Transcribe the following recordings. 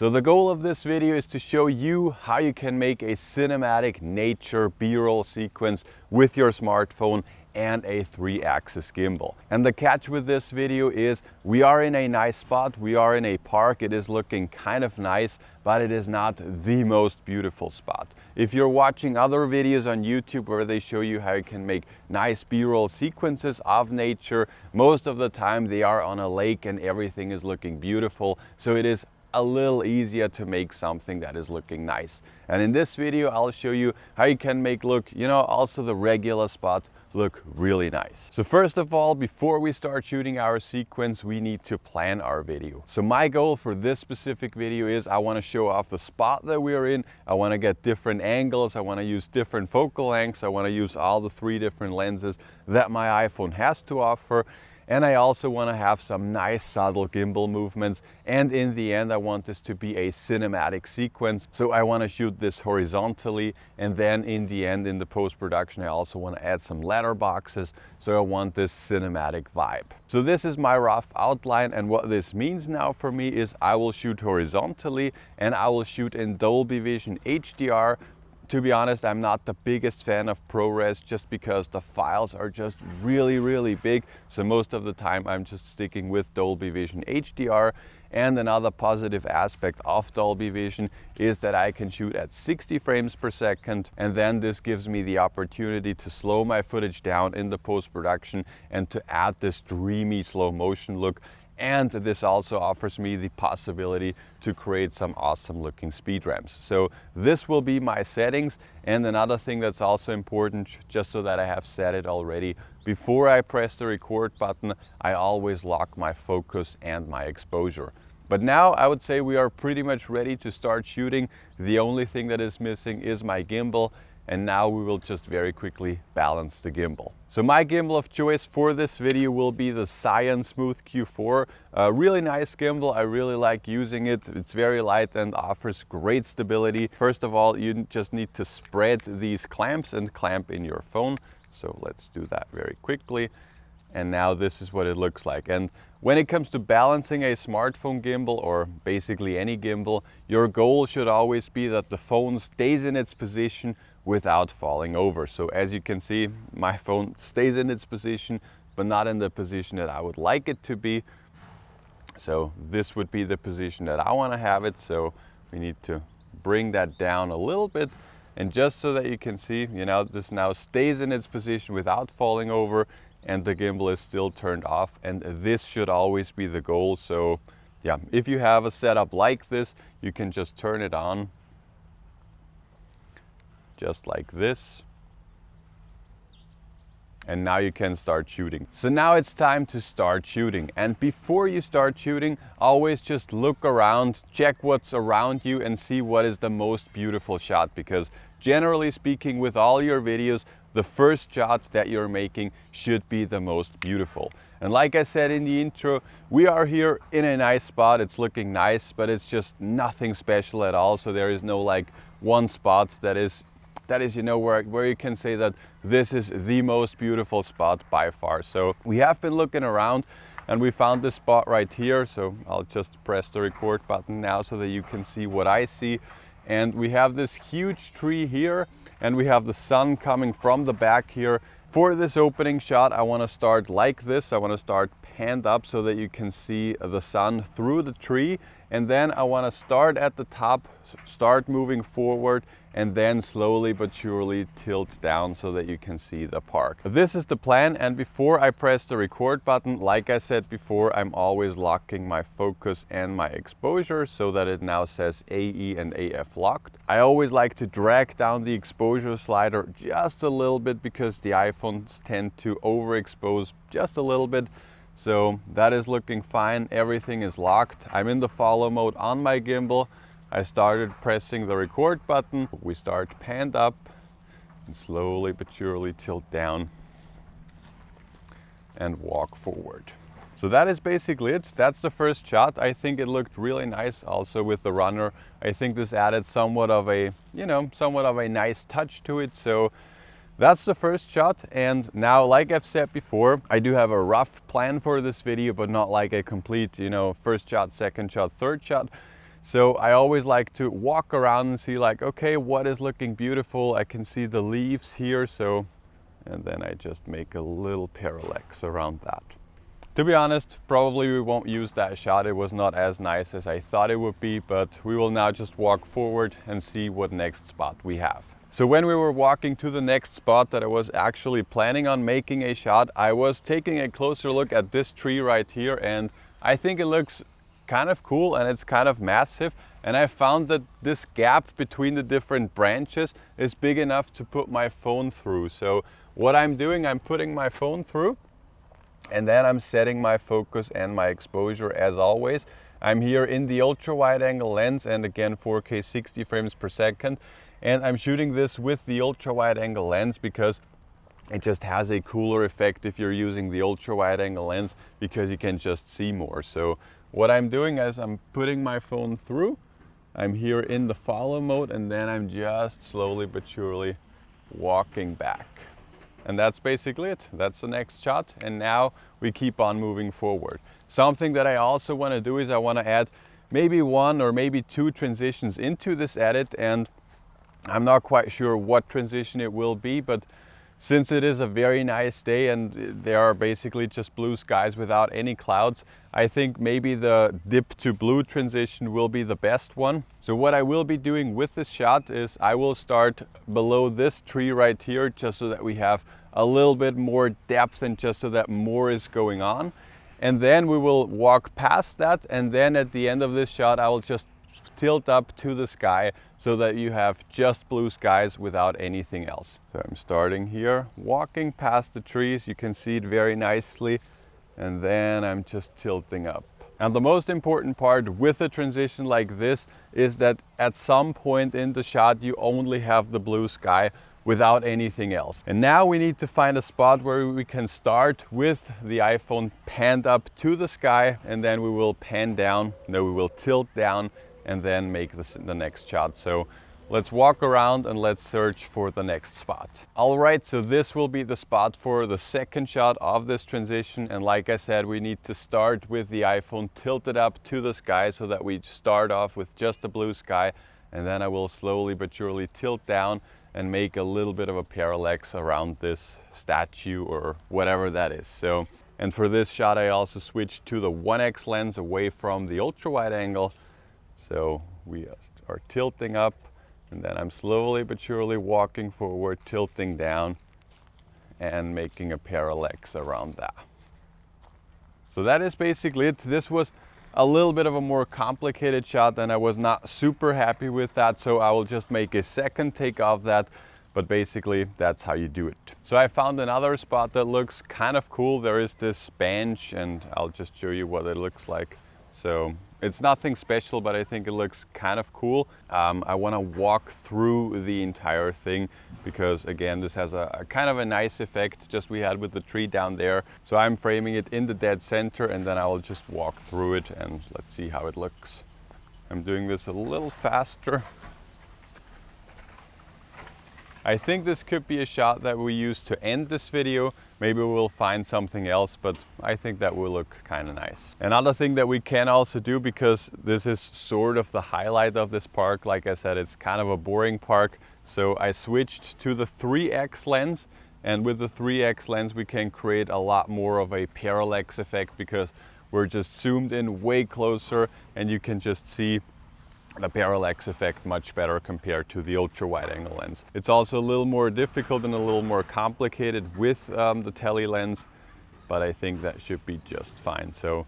So the goal of this video is to show you how you can make a cinematic nature B-roll sequence with your smartphone and a 3-axis gimbal. And the catch with this video is we are in a nice spot, we are in a park, it is looking kind of nice, but it is not the most beautiful spot. If you're watching other videos on YouTube where they show you how you can make nice B-roll sequences of nature, most of the time they are on a lake and everything is looking beautiful, so it is a little easier to make something that is looking nice. And in this video I'll show you how you can make also the regular spot look really nice. So first of all, before we start shooting our sequence, we need to plan our video. So my goal for this specific video is I want to show off the spot that we are in. I want to get different angles, I want to use different focal lengths, I want to use all the 3 different lenses that my iPhone has to offer. And I also want to have some nice subtle gimbal movements. And in the end, I want this to be a cinematic sequence. So I want to shoot this horizontally. And then in the end, in the post-production, I also want to add some letterboxes. So I want this cinematic vibe. So this is my rough outline. And what this means now for me is I will shoot horizontally and I will shoot in Dolby Vision HDR. To be honest, I'm not the biggest fan of ProRes just because the files are just really big. So most of the time I'm just sticking with Dolby Vision HDR. And another positive aspect of Dolby Vision is that I can shoot at 60 frames per second. And then this gives me the opportunity to slow my footage down in the post-production and to add this dreamy slow motion look. And this also offers me the possibility to create some awesome looking speed ramps. So this will be my settings. And another thing that's also important, just so that I have said it already, before I press the record button, I always lock my focus and my exposure. But now I would say we are pretty much ready to start shooting. The only thing that is missing is my gimbal. And now we will just very quickly balance the gimbal. So my gimbal of choice for this video will be the Cyan Smooth Q4. A really nice gimbal, I really like using it. It's very light and offers great stability. First of all, you just need to spread these clamps and clamp in your phone. So let's do that very quickly. And now this is what it looks like. And when it comes to balancing a smartphone gimbal or basically any gimbal, your goal should always be that the phone stays in its position without falling over. So as you can see, my phone stays in its position, but not in the position that I would like it to be. So this would be the position that I want to have it. So we need to bring that down a little bit. And just so that you can see, this now stays in its position without falling over and the gimbal is still turned off. And this should always be the goal. So yeah, if you have a setup like this, you can just turn it on just like this. And now you can start shooting. So now it's time to start shooting. And before you start shooting, always just look around, check what's around you and see what is the most beautiful shot. Because generally speaking, with all your videos, the first shot that you're making should be the most beautiful. And like I said in the intro, we are here in a nice spot. It's looking nice, but it's just nothing special at all. So there is no like one spot that is where you can say that this is the most beautiful spot by far. So we have been looking around and we found this spot right here. So I'll just press the record button now so that you can see what I see. And we have this huge tree here and we have the sun coming from the back here. For this opening shot, I want to start like this. I want to start panned up so that you can see the sun through the tree. And then I want to start at the top, start moving forward, and then slowly but surely tilt down so that you can see the park. This is the plan, and before I press the record button, like I said before, I'm always locking my focus and my exposure so that it now says AE and AF locked. I always like to drag down the exposure slider just a little bit because the iPhones tend to overexpose just a little bit. So that is looking fine, everything is locked. I'm in the follow mode on my gimbal. I started pressing the record button. We start panned up and slowly but surely tilt down and walk forward. So that is basically it. That's the first shot. I think it looked really nice also with the runner. I think this added somewhat of a nice touch to it. So that's the first shot. And now, like I've said before, I do have a rough plan for this video, but not like a complete, first shot, second shot, third shot. So I always like to walk around and see like, okay, what is looking beautiful? I can see the leaves here, so, and then I just make a little parallax around that. To be honest, probably we won't use that shot. It was not as nice as I thought it would be, but we will now just walk forward and see what next spot we have. So when we were walking to the next spot that I was actually planning on making a shot, I was taking a closer look at this tree right here, and I think it looks kind of cool and it's kind of massive. And I found that this gap between the different branches is big enough to put my phone through. So what I'm doing, I'm putting my phone through, and then I'm setting my focus and my exposure as always. I'm here in the ultra wide angle lens, and again 4K 60 frames per second. And I'm shooting this with the ultra wide angle lens because it just has a cooler effect if you're using the ultra wide angle lens, because you can just see more. So what I'm doing is I'm putting my phone through. I'm here in the follow mode, and then I'm just slowly but surely walking back. And that's basically it. That's the next shot. And now we keep on moving forward. Something that I also want to do is I want to add maybe 1 or maybe 2 transitions into this edit. And I'm not quite sure what transition it will be, but since it is a very nice day and there are basically just blue skies without any clouds, I think maybe the dip to blue transition will be the best one. So what I will be doing with this shot is I will start below this tree right here, just so that we have a little bit more depth and just so that more is going on. And then we will walk past that, and then at the end of this shot I will just tilt up to the sky so that you have just blue skies without anything else. So I'm starting here, walking past the trees, you can see it very nicely, and then I'm just tilting up. And the most important part with a transition like this is that at some point in the shot you only have the blue sky without anything else. And now we need to find a spot where we can start with the iPhone panned up to the sky, and then we will pan down, no, we will tilt down, and then make the next shot. So let's walk around and let's search for the next spot. All right, so this will be the spot for the second shot of this transition. And like I said, we need to start with the iPhone tilted up to the sky so that we start off with just a blue sky. And then I will slowly but surely tilt down and make a little bit of a parallax around this statue or whatever that is. So, and for this shot, I also switched to the 1x lens away from the ultra wide angle. So we are tilting up, and then I'm slowly but surely walking forward, tilting down and making a parallax around that. So that is basically it. This was a little bit of a more complicated shot and I was not super happy with that. So I will just make a second take of that. But basically that's how you do it. So I found another spot that looks kind of cool. There is this bench, and I'll just show you what it looks like. So it's nothing special, but I think it looks kind of cool. I want to walk through the entire thing because again, this has a kind of a nice effect just we had with the tree down there. So I'm framing it in the dead center, and then I will just walk through it and let's see how it looks. I'm doing this a little faster. I think this could be a shot that we use to end this video. Maybe we'll find something else, but I think that will look kind of nice. Another thing that we can also do, because this is sort of the highlight of this park, like I said, it's kind of a boring park. So I switched to the 3x lens, and with the 3x lens we can create a lot more of a parallax effect because we're just zoomed in way closer and you can just see the parallax effect much better compared to the ultra wide angle lens. It's also a little more difficult and a little more complicated with the tele lens, but I think that should be just fine. So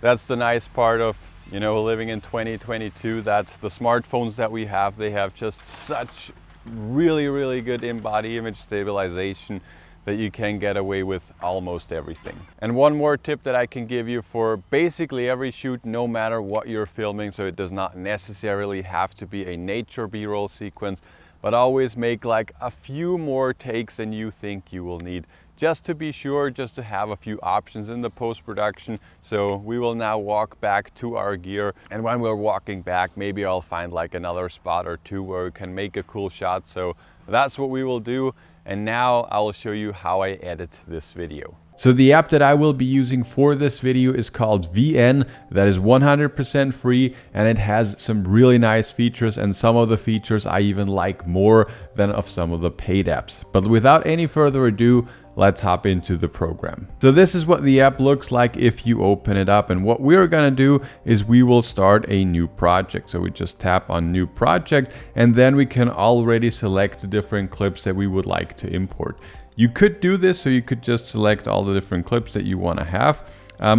that's the nice part of, you know, living in 2022, that the smartphones that we have, they have just such really good in-body image stabilization that you can get away with almost everything. And one more tip that I can give you for basically every shoot, no matter what you're filming, so it does not necessarily have to be a nature B-roll sequence, but always make like a few more takes than you think you will need, just to be sure, just to have a few options in the post-production. So we will now walk back to our gear, and when we're walking back, maybe I'll find like another spot or two where we can make a cool shot. So that's what we will do. And now I will show you how I edit this video. So the app that I will be using for this video is called VN. That is 100% free, and it has some really nice features, and some of the features I even like more than of some of the paid apps. But without any further ado, let's hop into the program. So this is what the app looks like if you open it up, and what we're gonna do is we will start a new project. So we just tap on new project, and then we can already select the different clips that we would like to import. You could do this, so you could just select all the different clips that you want to have.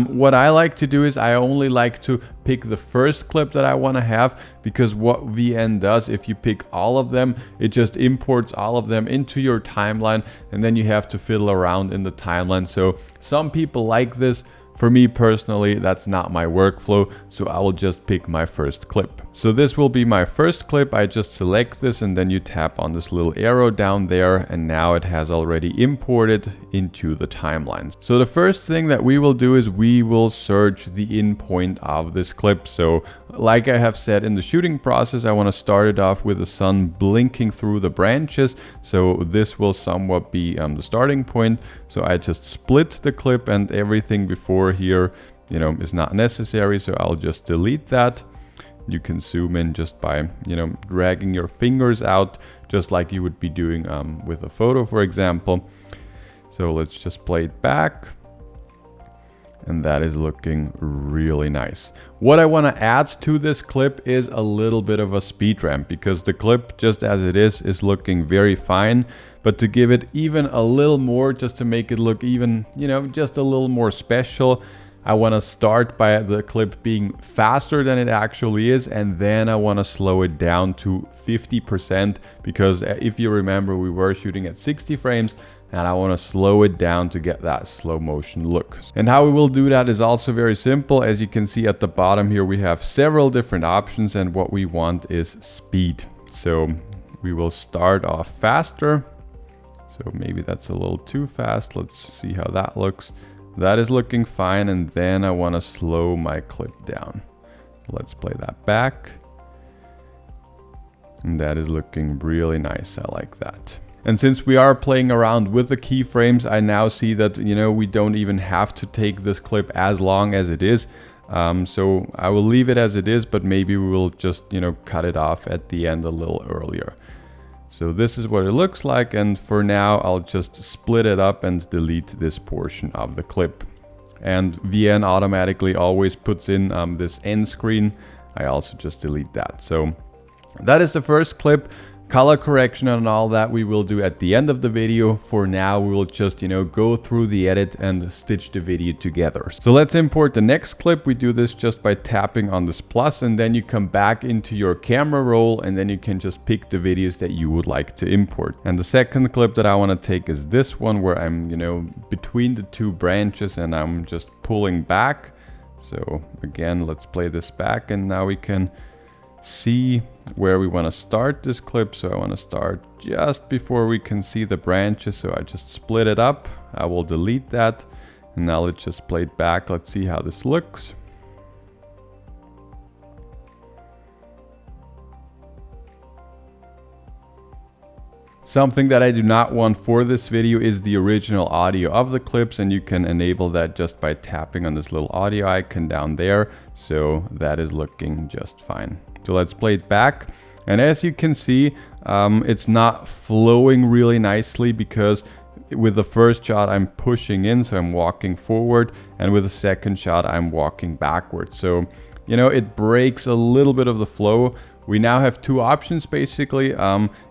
What I like to do is I only like to pick the first clip that I want to have, because what VN does, if you pick all of them, it just imports all of them into your timeline, and then you have to fiddle around in the timeline. So some people like this. For me personally, that's not my workflow, so I will just pick my first clip. So this will be my first clip. I just select this, and then you tap on this little arrow down there, and now it has already imported into the timelines. So the first thing that we will do is we will search the in point of this clip. So like I have said in the shooting process, I want to start it off with the sun blinking through the branches. So this will somewhat be the starting point. So I just split the clip, and everything before here, is not necessary. So I'll just delete that. You can zoom in just by, dragging your fingers out, just like you would be doing with a photo, for example. So let's just play it back. And that is looking really nice. What I want to add to this clip is a little bit of a speed ramp, because the clip just as it is looking very fine. But to give it even a little more, just to make it look even, just a little more special, I want to start by the clip being faster than it actually is, and then I want to slow it down to 50%, because if you remember, we were shooting at 60 frames, and I want to slow it down to get that slow motion look. And how we will do that is also very simple. As you can see at the bottom here, we have several different options, and what we want is speed. So we will start off faster. So maybe that's a little too fast. Let's see how that looks. That is looking fine, and then I want to slow my clip down. Let's play that back. And that is looking really nice. I like that. And since we are playing around with the keyframes, I now see that, we don't even have to take this clip as long as it is. So I will leave it as it is, but maybe we will just, cut it off at the end a little earlier. So this is what it looks like, and for now I'll just split it up and delete this portion of the clip. And VN automatically always puts in this end screen. I also just delete that. So that is the first clip. Color correction and all that we will do at the end of the video. For now, we will just, go through the edit and stitch the video together. So let's import the next clip. We do this just by tapping on this plus, and then you come back into your camera roll, and then you can just pick the videos that you would like to import. And the second clip that I want to take is this one, where I'm, between the two branches, and I'm just pulling back. So again, let's play this back, and now we can see where we want to start this clip. So I want to start just before we can see the branches. So I just split it up. I will delete that. And now let's just play it back. Let's see how this looks. Something that I do not want for this video is the original audio of the clips, and you can enable that just by tapping on this little audio icon down there. So that is looking just fine. So let's play it back. And as you can see, it's not flowing really nicely, because with the first shot I'm pushing in, so I'm walking forward, and with the second shot I'm walking backwards. So, it breaks a little bit of the flow. We now have two options basically.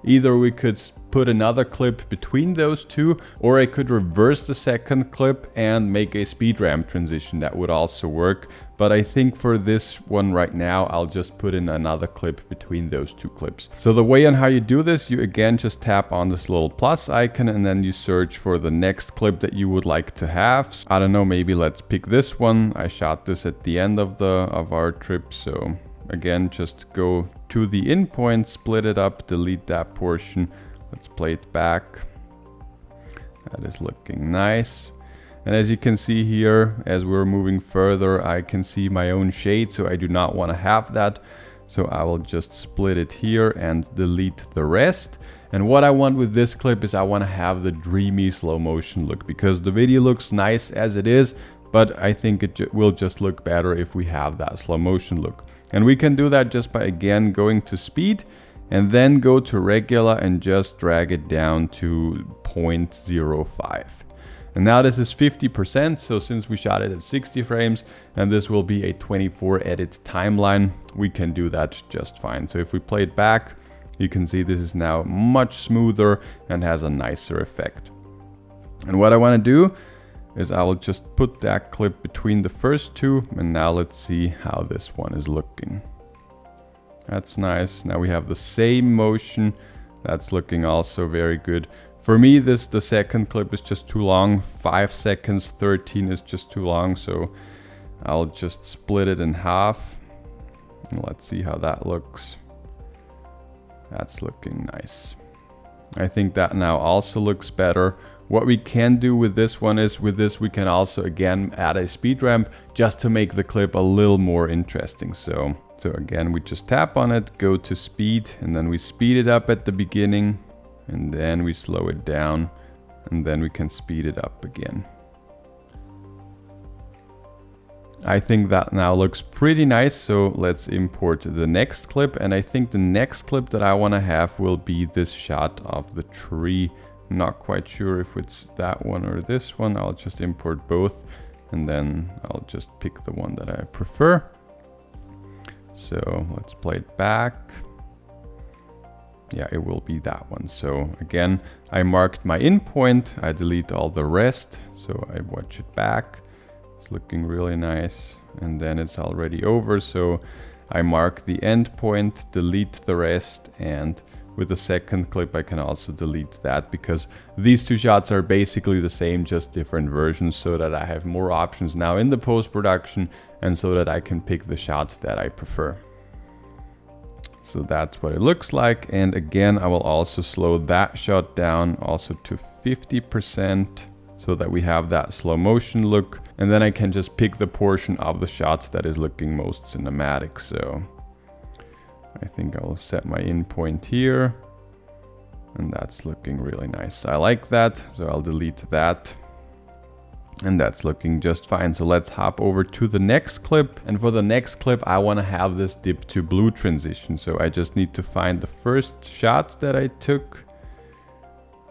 Either we could put another clip between those two, or I could reverse the second clip and make a speed ramp transition. That would also work. But I think for this one right now, I'll just put in another clip between those two clips. So the way on how you do this, you again just tap on this little plus icon, and then you search for the next clip that you would like to have. I don't know, maybe let's pick this one. I shot this at the end of our trip, so again, just go to the in point, split it up, delete that portion. Let's play it back. That is looking nice. And as you can see here, as we're moving further, I can see my own shade, so I do not want to have that. So I will just split it here and delete the rest. And what I want with this clip is I want to have the dreamy slow motion look, because the video looks nice as it is, but I think it will just look better if we have that slow motion look. And we can do that just by, again, going to speed and then go to regular and just drag it down to 0.05. And now this is 50%, so since we shot it at 60 frames and this will be a 24 edit timeline, we can do that just fine. So if we play it back, you can see this is now much smoother and has a nicer effect. And what I want to do is I will just put that clip between the first two, and now let's see how this one is looking. That's nice. Now we have the same motion. That's looking also very good. For me, the second clip is just too long. 5 seconds, 13 is just too long, so I'll just split it in half. And let's see how that looks. That's looking nice. I think that now also looks better. What we can do with this one is, with this we can also again add a speed ramp just to make the clip a little more interesting. So again, we just tap on it, go to speed, and then we speed it up at the beginning, and then we slow it down, and then we can speed it up again. I think that now looks pretty nice, so let's import the next clip. And I think the next clip that I want to have will be this shot of the tree. I'm not quite sure if it's that one or this one. I'll just import both, and then I'll just pick the one that I prefer. So let's play it back. Yeah, it will be that one. So again, I marked my in point, I delete all the rest, so I watch it back. It's looking really nice, and then it's already over, so I mark the end point, delete the rest, and with the second clip I can also delete that, because these two shots are basically the same, just different versions, so that I have more options now in the post-production, and so that I can pick the shot that I prefer. So that's what it looks like. And again, I will also slow that shot down also to 50%, so that we have that slow motion look. And then I can just pick the portion of the shot that is looking most cinematic. So I think I will set my in point here, and that's looking really nice. I like that, so I'll delete that. And that's looking just fine. So let's hop over to the next clip. And for the next clip, I want to have this dip to blue transition. So I just need to find the first shot that I took.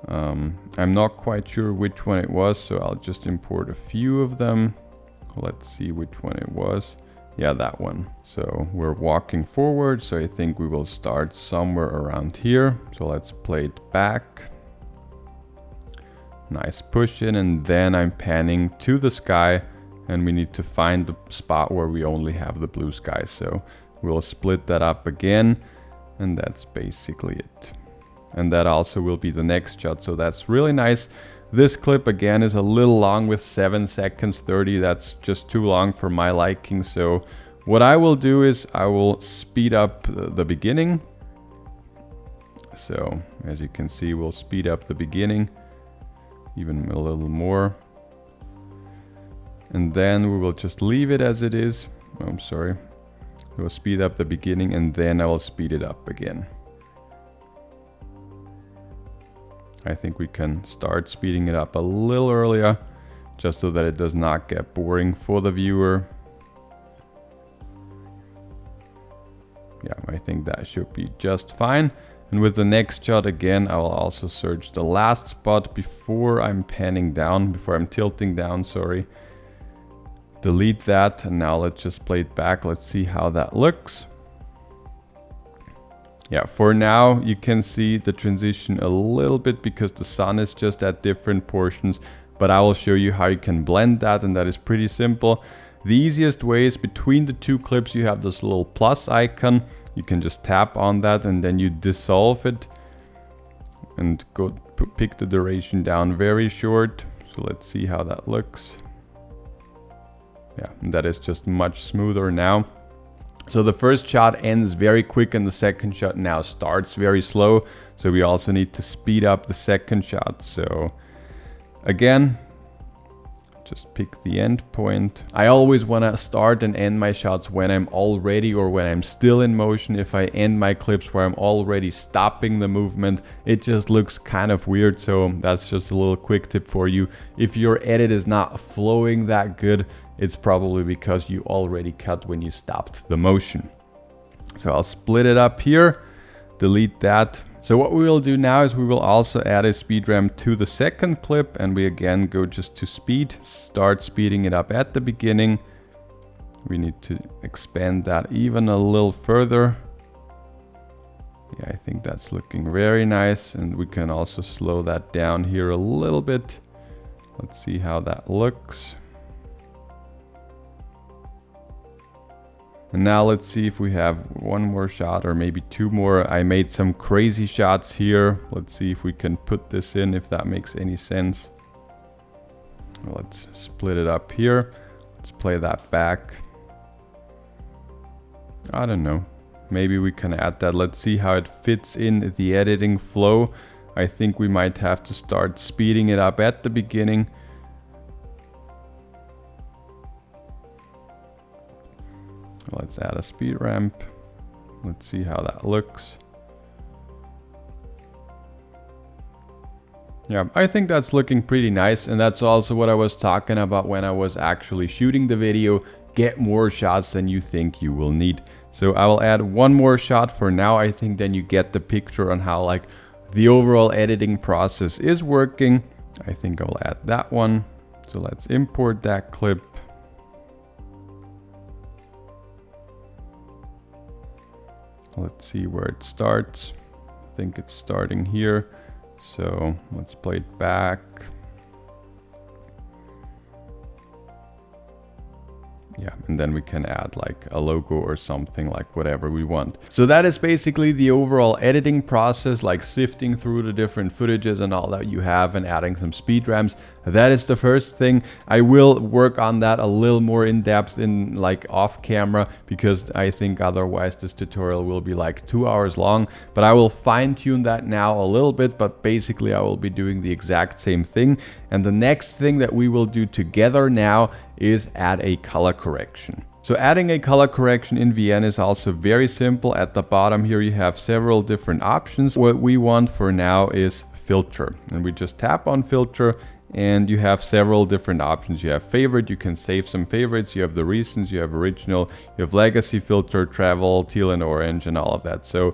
I'm not quite sure which one it was, so I'll just import a few of them. Let's see which one it was. Yeah, that one. So we're walking forward, so I think we will start somewhere around here. So let's play it back. Nice push in, and then I'm panning to the sky, and we need to find the spot where we only have the blue sky. So we'll split that up again, and that's basically it. And that also will be the next shot, so that's really nice. This clip again is a little long with 7 seconds 30. That's just too long for my liking. So what I will do is I will speed up the beginning. So as you can see, we'll speed up the beginning even a little more. And then we will just leave it as it is. Oh, I'm sorry. We'll speed up the beginning, and then I will speed it up again. I think we can start speeding it up a little earlier, just so that it does not get boring for the viewer. Yeah, I think that should be just fine. And with the next shot, again, I will also search the last spot before I'm panning down, before I'm tilting down, sorry. Delete that, and now let's just play it back. Let's see how that looks. Yeah, for now, you can see the transition a little bit because the sun is just at different portions, but I will show you how you can blend that, and that is pretty simple. The easiest way is between the two clips, you have this little plus icon. You can just tap on that, and then you dissolve it and go pick the duration down very short. So let's see how that looks. Yeah, and that is just much smoother now. So the first shot ends very quick, and the second shot now starts very slow. So we also need to speed up the second shot. So again, just pick the end point. I always want to start and end my shots when I'm already or when I'm still in motion. If I end my clips where I'm already stopping the movement, it just looks kind of weird. So that's just a little quick tip for you. If your edit is not flowing that good, it's probably because you already cut when you stopped the motion. So I'll split it up here, delete that. So what we will do now is we will also add a speed ramp to the second clip, and we again go just to speed, start speeding it up at the beginning. We need to expand that even a little further. Yeah, I think that's looking very nice, and we can also slow that down here a little bit. Let's see how that looks. And now let's see if we have one more shot or maybe two more. I made some crazy shots here. Let's see if we can put this in, if that makes any sense. Let's split it up here. Let's play that back. I don't know. Maybe we can add that. Let's see how it fits in the editing flow. I think we might have to start speeding it up at the beginning. Let's add a speed ramp. Let's see how that looks. Yeah, I think that's looking pretty nice, and that's also what I was talking about when I was actually shooting the video. Get more shots than you think you will need. So I will add one more shot for now. I think then you get the picture on how like the overall editing process is working. I think I'll add that one. So let's import that clip. Let's see where it starts. I think it's starting here. So let's play it back. Yeah, and then we can add like a logo or something, like whatever we want. So that is basically the overall editing process, like sifting through the different footages and all that you have and adding some speed ramps. That is the first thing. I will work on that a little more in depth in like off camera, because I think otherwise this tutorial will be like 2 hours long. But I will fine tune that now a little bit, but basically I will be doing the exact same thing. And the next thing that we will do together now is add a color correction. So adding a color correction in VN is also very simple. At the bottom here you have several different options. What we want for now is filter, and we just tap on filter, and you have several different options. You have favorite, you can save some favorites, you have the recents, you have original, you have legacy filter, travel, teal and orange, and all of that. So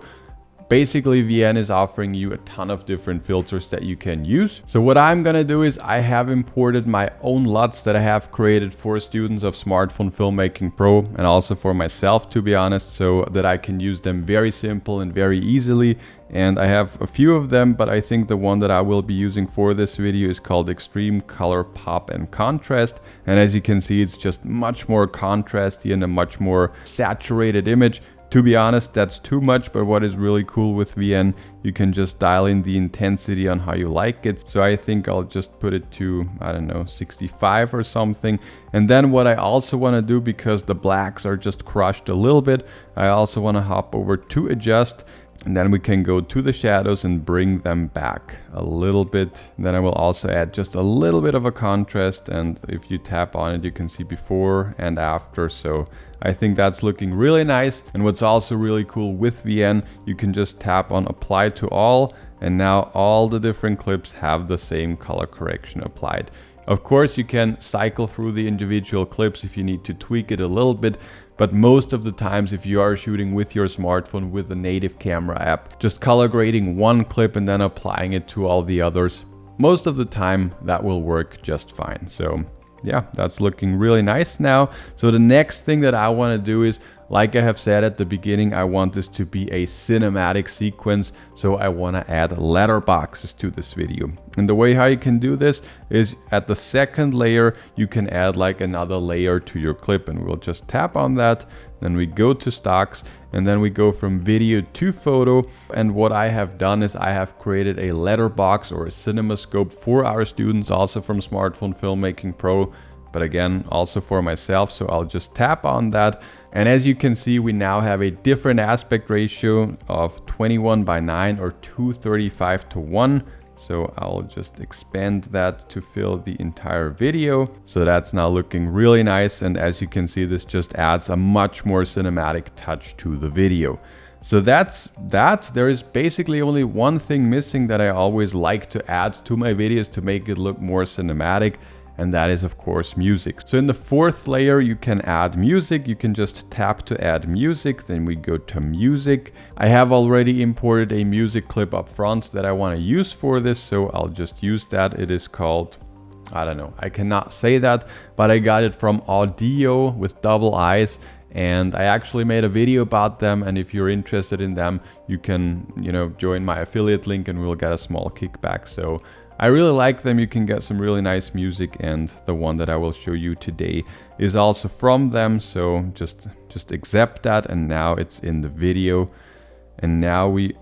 basically VN is offering you a ton of different filters that you can use. So what I'm gonna do is I have imported my own LUTs that I have created for students of Smartphone Filmmaking Pro, and also for myself, to be honest, so that I can use them very simple and very easily. And I have a few of them, but I think the one that I will be using for this video is called Extreme Color Pop and Contrast. And as you can see, it's just much more contrasty and a much more saturated image. To be honest, that's too much, but what is really cool with VN, you can just dial in the intensity on how you like it. So I think I'll just put it to, I don't know, 65 or something. And then what I also want to do, because the blacks are just crushed a little bit, I also want to hop over to adjust. And then we can go to the shadows and bring them back a little bit. Then I will also add just a little bit of a contrast. And if you tap on it, you can see before and after. So I think that's looking really nice. And what's also really cool with VN, you can just tap on apply to all. And now all the different clips have the same color correction applied. Of course, you can cycle through the individual clips if you need to tweak it a little bit. But most of the times, if you are shooting with your smartphone with a native camera app, just color grading one clip and then applying it to all the others, most of the time that will work just fine. So yeah, that's looking really nice now. So the next thing that I want to do is, like I have said at the beginning, I want this to be a cinematic sequence. So I want to add letterboxes to this video. And the way how you can do this is at the second layer, you can add like another layer to your clip, and we'll just tap on that. Then we go to stocks, and then we go from video to photo. And what I have done is I have created a letterbox or a cinemascope for our students, also from Smartphone Filmmaking Pro, but again, also for myself. So I'll just tap on that. And as you can see, we now have a different aspect ratio of 21:9 or 235:1. So I'll just expand that to fill the entire video. So that's now looking really nice. And as you can see, this just adds a much more cinematic touch to the video. So that's that. There is basically only one thing missing that I always like to add to my videos to make it look more cinematic. And that is, of course, music. So in the fourth layer, you can add music. You can just tap to add music. Then we go to music. I have already imported a music clip up front that I want to use for this. So I'll just use that. It is called, I don't know, I cannot say that, but I got it from Audiio with double I's. And I actually made a video about them. And if you're interested in them, you can, join my affiliate link and we'll get a small kickback. So I really like them. You can get some really nice music, and the one that I will show you today is also from them. So just accept that, and now it's in the video. And now we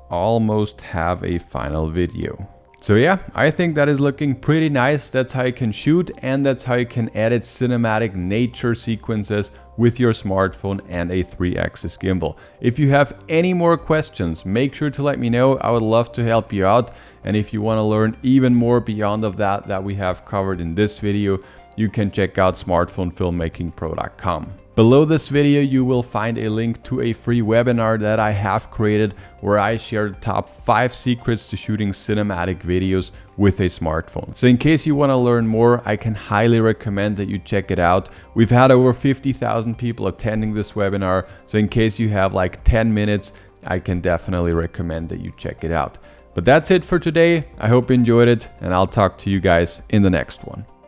almost have a final video. So yeah, I think that is looking pretty nice. That's how you can shoot, and that's how you can edit cinematic nature sequences with your smartphone and a 3-axis gimbal. If you have any more questions, make sure to let me know. I would love to help you out. And if you want to learn even more beyond of that we have covered in this video, you can check out smartphonefilmmakingpro.com. Below this video, you will find a link to a free webinar that I have created where I share the top 5 secrets to shooting cinematic videos with a smartphone. So in case you want to learn more, I can highly recommend that you check it out. We've had over 50,000 people attending this webinar. So in case you have like 10 minutes, I can definitely recommend that you check it out. But that's it for today. I hope you enjoyed it, and I'll talk to you guys in the next one.